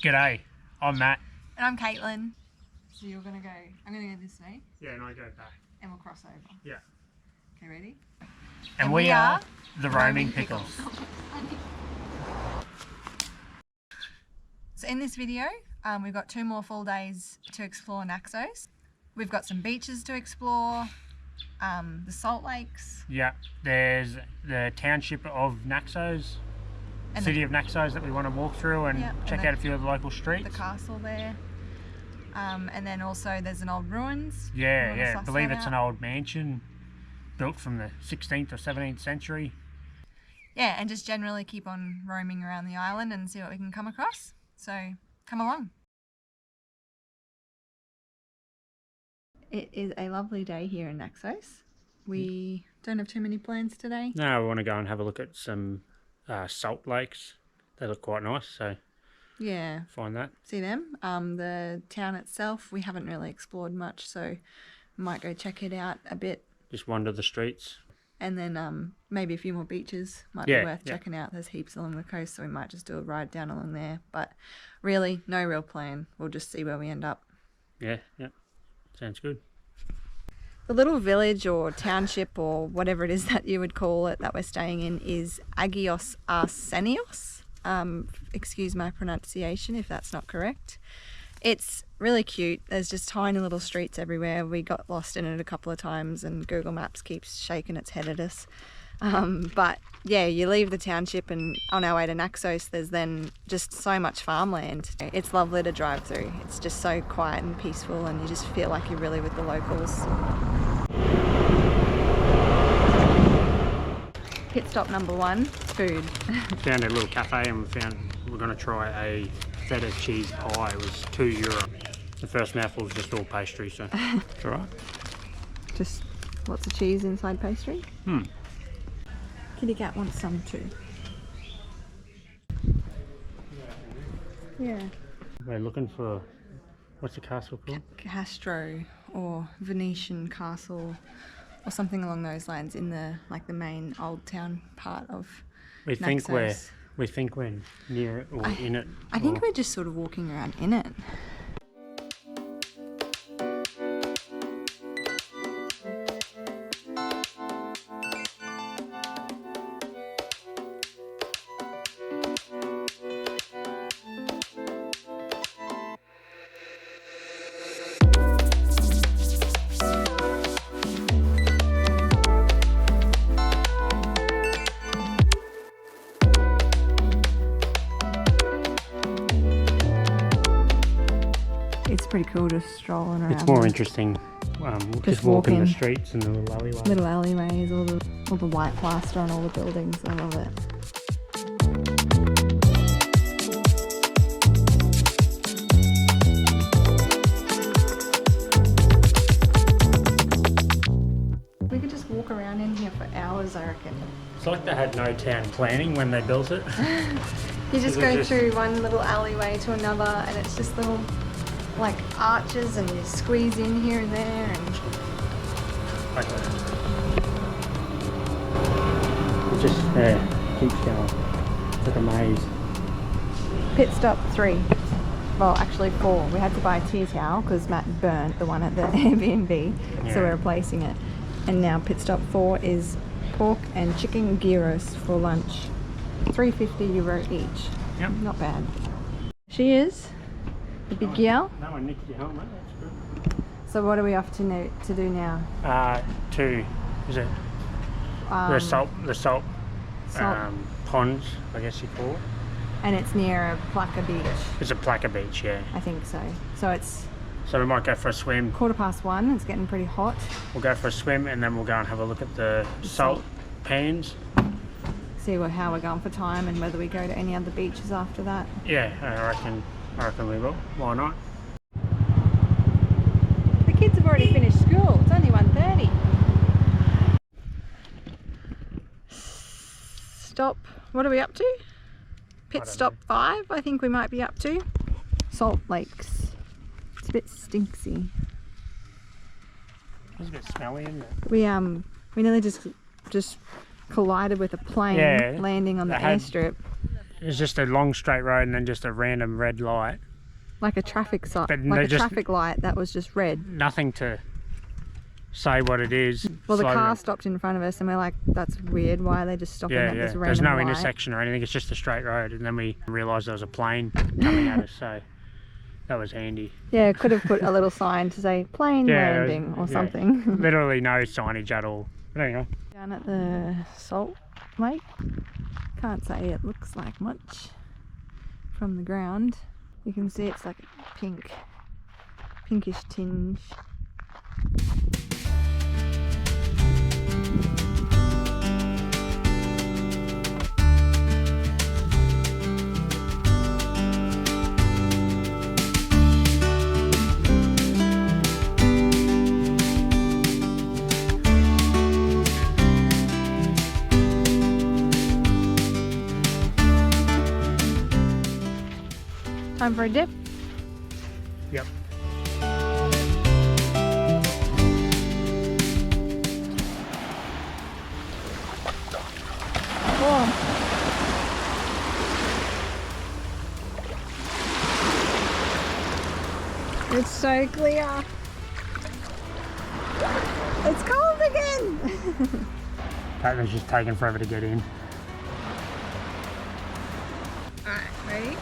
G'day, I'm Matt. And I'm Caitlin. So you're going to go, I'm going to go this way. Yeah, and I go back. And we'll cross over. Yeah. Okay, ready? And we are the Roaming Pickles. So in this video, we've got 2 more full days to explore Naxos. We've got some beaches to explore, the salt lakes. Yeah, there's the township of Naxos, And city of Naxos that we want to walk through and check out a few of the local streets. The castle there. And then also there's an old ruins. Yeah, I believe it's an old mansion built from the 16th or 17th century. Yeah, and just generally keep on roaming around the island and see what we can come across. So come along. It is a lovely day here in Naxos. We don't have too many plans today. No, we want to go and have a look at some salt lakes. They look quite nice, so yeah, find that. See them. The town itself, we haven't really explored much, so might go check it out a bit. Just wander the streets. And then maybe a few more beaches might be worth checking out. There's heaps along the coast, so we might just do a ride down along there. But really, no real plan. We'll just see where we end up. Yeah. Sounds good. The little village or township or whatever it is that you would call it that we're staying in is Agios Arsenios. Excuse my pronunciation if that's not correct. It's really cute. There's just tiny little streets everywhere. We got lost in it a couple of times and Google Maps keeps shaking its head at us. But yeah, you leave the township and on our way to Naxos there's then just so much farmland. It's lovely to drive through. It's just so quiet and peaceful and you just feel like you're really with the locals. Pit stop number 1, food. Found a little cafe and we're going to try a feta cheese pie. It was €2. The first mouthful was just all pastry, so it's alright. Just lots of cheese inside pastry? Kitty cat wants some too. Yeah. We're looking for, what's the castle called? Kastro or Venetian castle or something along those lines in the main old town part of Naxos. We think we're near it or in it. I think we're just sort of walking around in it. It's pretty cool just strolling around. It's more interesting just walking the streets and the little alleyways. Little alleyways, all the white plaster on all the buildings. I love it. We could just walk around in here for hours, I reckon. It's like they had no town planning when they built it. You just go through one little alleyway to another and it's just little like arches and you squeeze in here and there and like that. It just keeps going. It's like a maze. Pit stop 3. Well, actually 4. We had to buy a tea towel because Matt burnt the one at the Airbnb, so we're replacing it. And now pit stop 4 is pork and chicken gyros for lunch. €3.50 each. Yep. Not bad. She is. The big girl. No one nicked your helmet, that's good. So what are we off to do now? Is it the salt ponds, I guess you call it. And it's near a Plaka beach. It's a Plaka beach, yeah. I think so. So it's So we might go for a swim. 1:15. It's getting pretty hot. We'll go for a swim and then we'll go and have a look at the salt pans. See how we're going for time and whether we go to any other beaches after that. Yeah, I reckon we will. Why not? The kids have already finished school. It's only 1:30. Stop. What are we up to? Pit stop 5, I think we might be up to. Salt lakes. It's a bit stinksy. It's a bit smelly, isn't it? We nearly just collided with a plane landing on the airstrip. It's just a long straight road and then just a random red light. Like a traffic sign, But like a traffic light that was just red. Nothing to say what it is. Well, the car stopped in front of us and we're like, that's weird, why are they just stopping at this random There's no light? intersection or anything, it's just a straight road, and then we realised there was a plane coming at us, so that was handy. Yeah, could have put a little sign to say plane landing or something. Literally no signage at all. But anyway. Down at the salt lake, can't say it looks like much from the ground. You can see it's like a pinkish tinge. Time for a dip? Yep. Cool. It's so clear. It's cold again. That was just taking forever to get in. Alright, ready?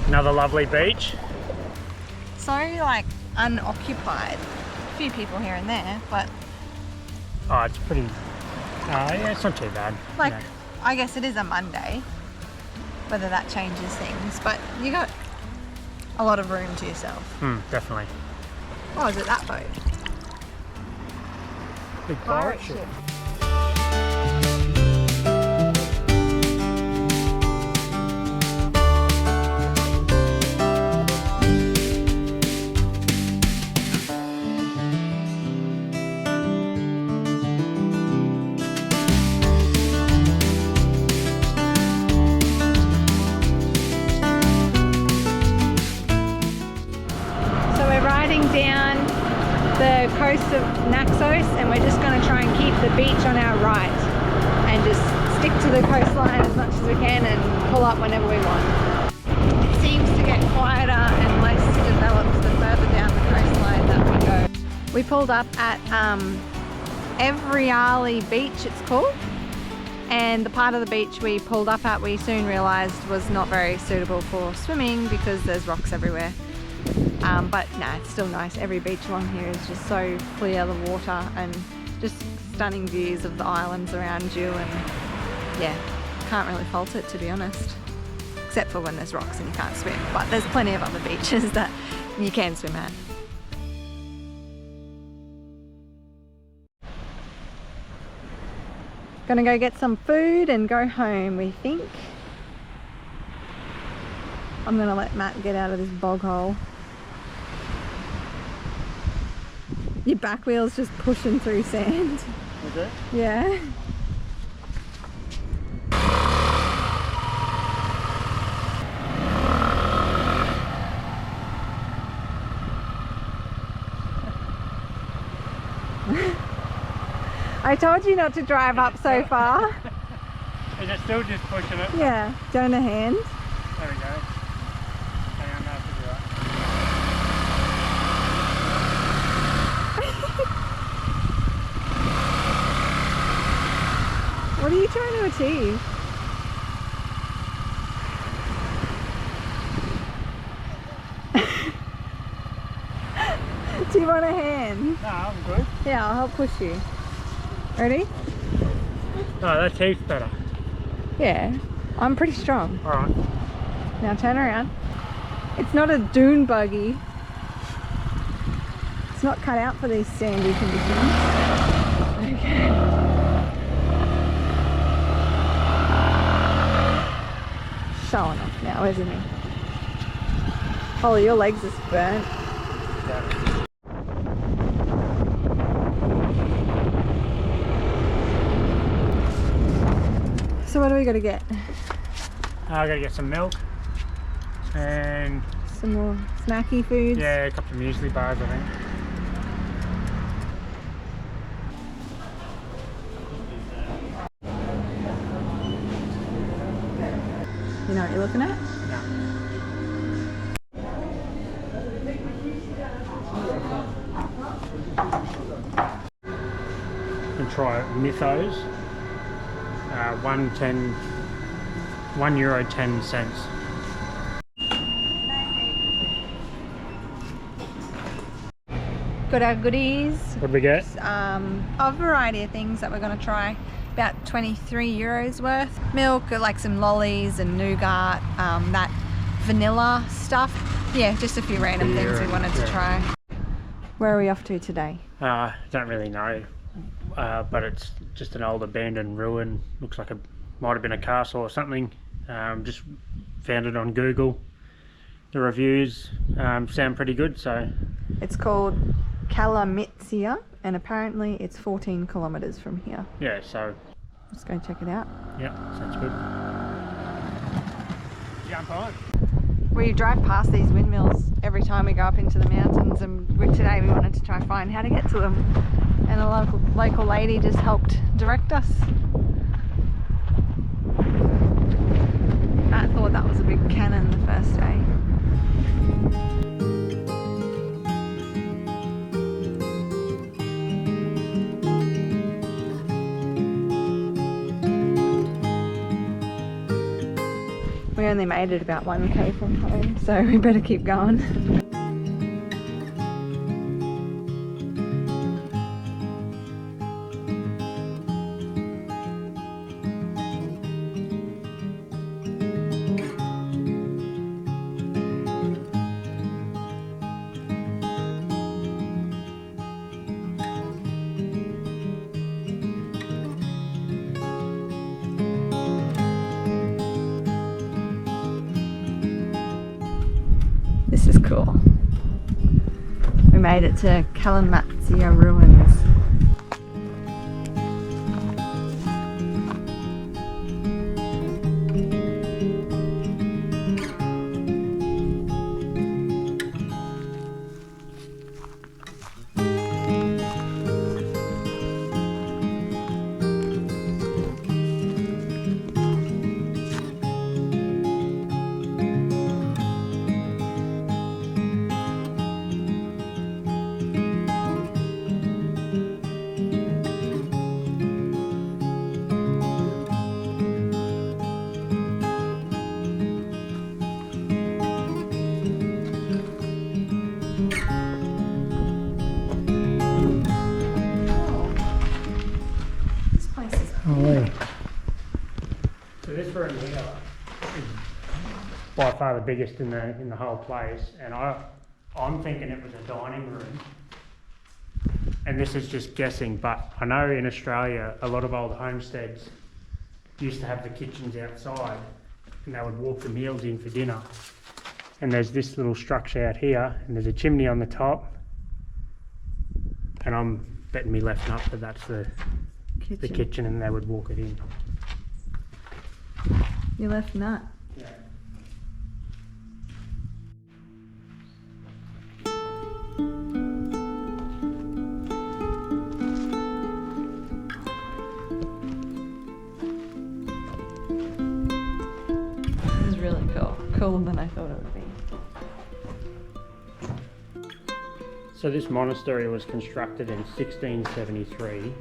Another lovely beach. So like unoccupied. A few people here and there, but Oh, it's pretty, yeah, it's not too bad. like, Yeah. I guess it is a Monday, whether that changes things, but you got a lot of room to yourself. Definitely. Oh, is it that boat? Big pirate ship. Down the coast of Naxos, and we're just going to try and keep the beach on our right and just stick to the coastline as much as we can and pull up whenever we want. It seems to get quieter and less developed the further down the coastline that we go. We pulled up at Evriali Beach, it's called, and the part of the beach we pulled up at we soon realised was not very suitable for swimming because there's rocks everywhere. But no, it's still nice. Every beach along here is just so clear, the water, and just stunning views of the islands around you, and yeah, can't really fault it, to be honest. Except for when there's rocks and you can't swim, but there's plenty of other beaches that you can swim at. Gonna go get some food and go home, we think. I'm gonna let Matt get out of this bog hole. Your back wheel's just pushing through sand. Is it? Yeah. I told you not to drive up so far. Is it still just pushing it? Yeah, down the hand. There we go. Hang on, now to do that. What are you trying to achieve? Do you want a hand? No, I'm good. Yeah, I'll help push you. Ready? No, that's heaps better. Yeah, I'm pretty strong. Alright. Now turn around. It's not a dune buggy. It's not cut out for these sandy conditions. Okay. Showing off now, isn't he? Oh, your legs are burnt. Yeah. So what do we got to get? I gotta get some milk and Some more snacky foods? yeah, a couple of muesli bars, I think. what you're looking at? No. And try Mythos. €1.10. Got our goodies. What did we get? A variety of things that we're going to try. About €23 worth. Milk, like some lollies and nougat, that vanilla stuff. Yeah, just a few random things we wanted to try. Where are we off to today? Don't really know, but it's just an old abandoned ruin. Looks like it might have been a castle or something. Just found it on Google. The reviews sound pretty good, so. It's called Kalamitsia, and apparently it's 14 kilometres from here. Yeah, so. Let's go check it out. Yeah, sounds good. Jump on. We drive past these windmills every time we go up into the mountains, and today we wanted to try and find how to get to them. And a local lady just helped direct us. I thought that was a big cannon the first day. We only made it about 1k from home, so we better keep going. This is cool. We made it to Kalamitsia ruins. So this room here is by far the biggest in the whole place, and I'm thinking it was a dining room, and this is just guessing, but I know in Australia a lot of old homesteads used to have the kitchens outside, and they would walk the meals in for dinner. And there's this little structure out here, and there's a chimney on the top, and I'm betting me left nut that that's the kitchen, and they would walk it in. You left nut. Yeah. This is really cool. Cooler than I thought it would be. So this monastery was constructed in 1673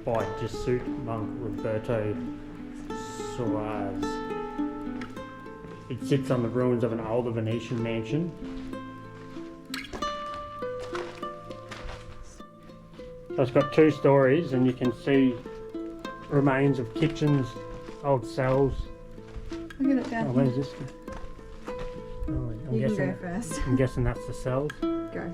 by Jesuit monk Roberto Soares. It sits on the ruins of an older Venetian mansion. So it's got 2 stories, and you can see remains of kitchens, old cells. Look at it down Oh, here. where's this? Oh, You can go first. I'm guessing that's the cells. Go.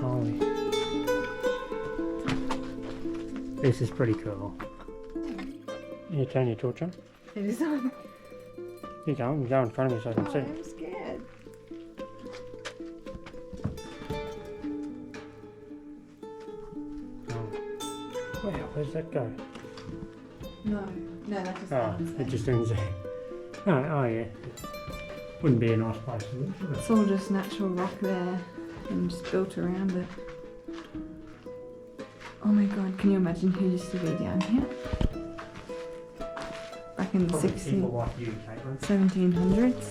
Holy. This is pretty cool. You turn your torch on. It is on. You go in front of me so I can see. I'm scared. Oh. Wow, where's that go? No, that just Oh, it just ends there. Oh yeah. Wouldn't be a nice place to live, would it? It's all just natural rock there and just built around it. Oh my god, can you imagine who used to be down here? Back in the Probably people 1600s, like you, Caitlin. 1700s.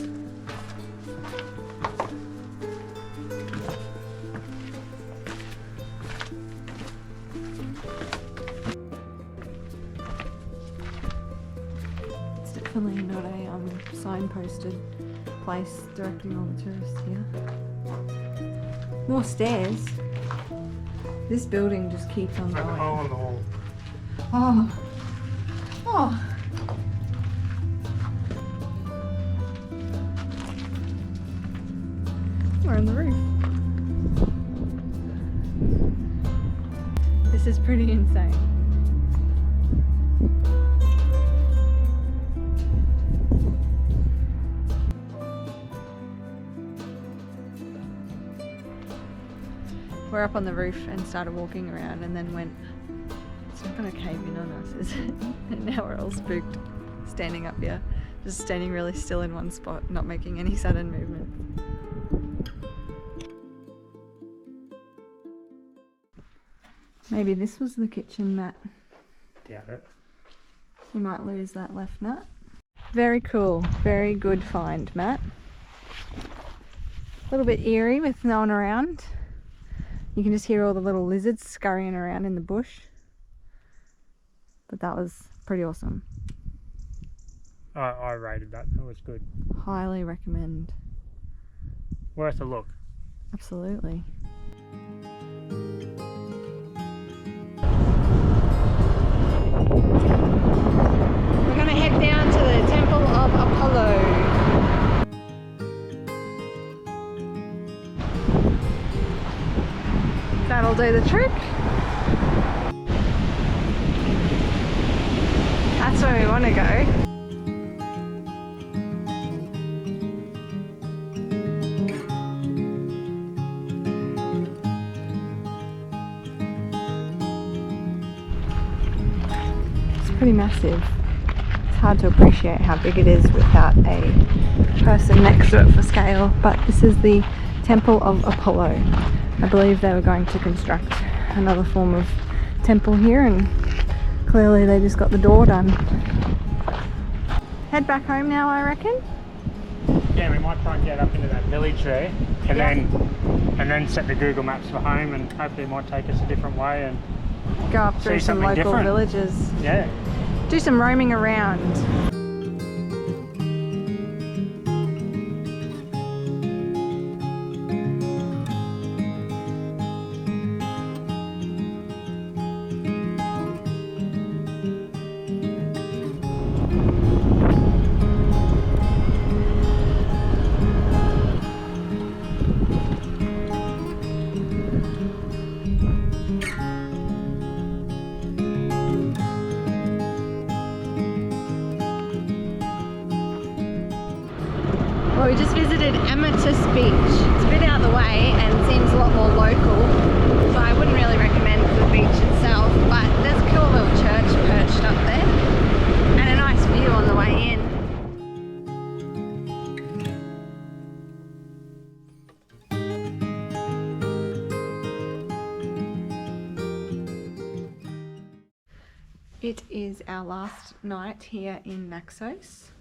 It's definitely not a signposted place directing all the tourists here. More stairs. This building just keeps on Like a going. hole in the wall. Oh. Oh. We're on the roof. This is pretty insane. We're up on the roof and started walking around and then went, it's not going to cave in on us, is it? And now we're all spooked standing up here, just standing really still in one spot, not making any sudden movement. Maybe this was the kitchen, Matt. Doubt it. You might lose that left nut. Very cool, very good find, Matt. A little bit eerie with no one around. You can just hear all the little lizards scurrying around in the bush. But that was pretty awesome. I rated that. That was good. Highly recommend. Worth a look. Absolutely. We're going to head down to the Temple of Apollo. That'll do the trick. That's where we want to go. It's pretty massive. It's hard to appreciate how big it is without a person next to it for scale, but this is the Temple of Apollo. I believe they were going to construct another form of temple here and clearly they just got the door done. Head back home now, I reckon. Yeah, we might try and get up into that village there and then set the Google Maps for home, and hopefully it might take us a different way and Go up through see some something local different. villages. Yeah. Do some roaming around. Well, we just visited Amethyst Beach. It's a bit out of the way and seems a lot more local, so I wouldn't really recommend the beach itself, but there's a cool little church perched up there and a nice view on the way in. It is our last night here in Naxos.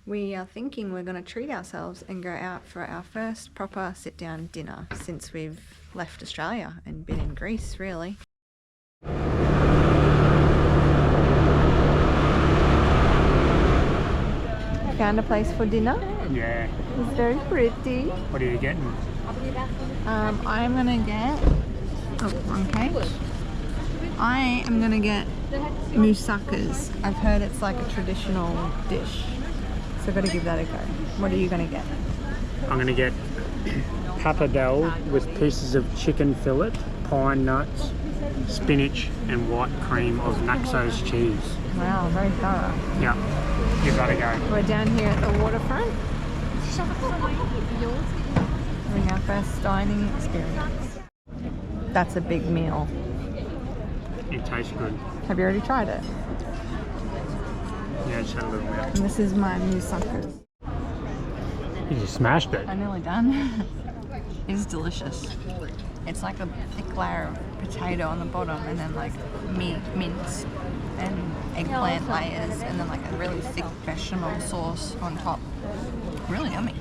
We are thinking we're going to treat ourselves and go out for our first proper sit-down dinner since we've left Australia and been in Greece, really. Found a place for dinner. Yeah. It's very pretty. What are you getting? I'm going to get... Oh, wrong page. I am going to get moussakas. I've heard it's like a traditional dish. So I've got to give that a go. What are you going to get? I'm going to get pappardelle with pieces of chicken fillet, pine nuts, spinach and white cream of Naxos cheese. Wow, very thorough. Yeah, give that a go. We're down here at the waterfront. Having our first dining experience. That's a big meal. It tastes good. Have you already tried it? Yeah, just had a little bit. And this is my moussakas. You just smashed it. I'm nearly done. It's delicious. It's like a thick layer of potato on the bottom, and then like mince and eggplant layers, and then like a really thick vegetable sauce on top. Really yummy.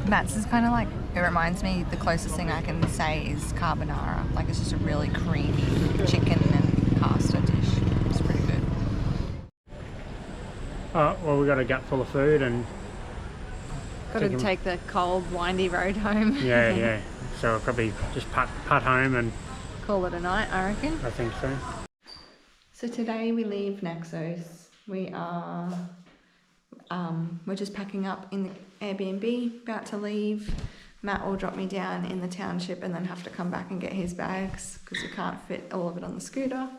Matt's is kind of like, it reminds me, the closest thing I can say is carbonara. Like it's just a really creamy chicken and pasta dish. It's pretty good. Oh, well, we got a gut full of food and Got to take the cold, windy road home. yeah. So we'll probably just putt home and Call it a night, I reckon. I think so. So today we leave Naxos. We're just packing up in the Airbnb, about to leave. Matt will drop me down in the township and then have to come back and get his bags because we can't fit all of it on the scooter.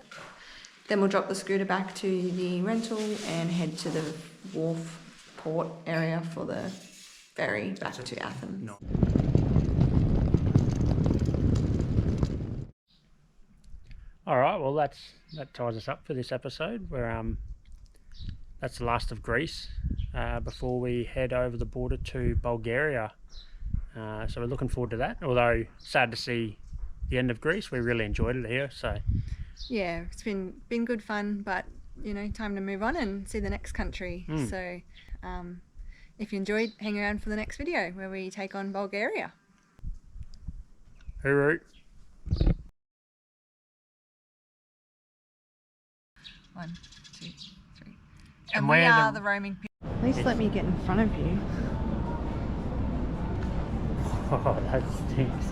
Then we'll drop the scooter back to the rental and head to the wharf port area for the ferry back to Athens. No. All right, well that ties us up for this episode. That's the last of Greece before we head over the border to Bulgaria. So we're looking forward to that. Although sad to see the end of Greece, we really enjoyed it here. So yeah, it's been good fun, but time to move on and see the next country. So if you enjoyed, hang around for the next video where we take on Bulgaria. hooroo. 1, 2, 3. And we we're are the- the roaming people. At least let me get in front of you. Oh, that stinks.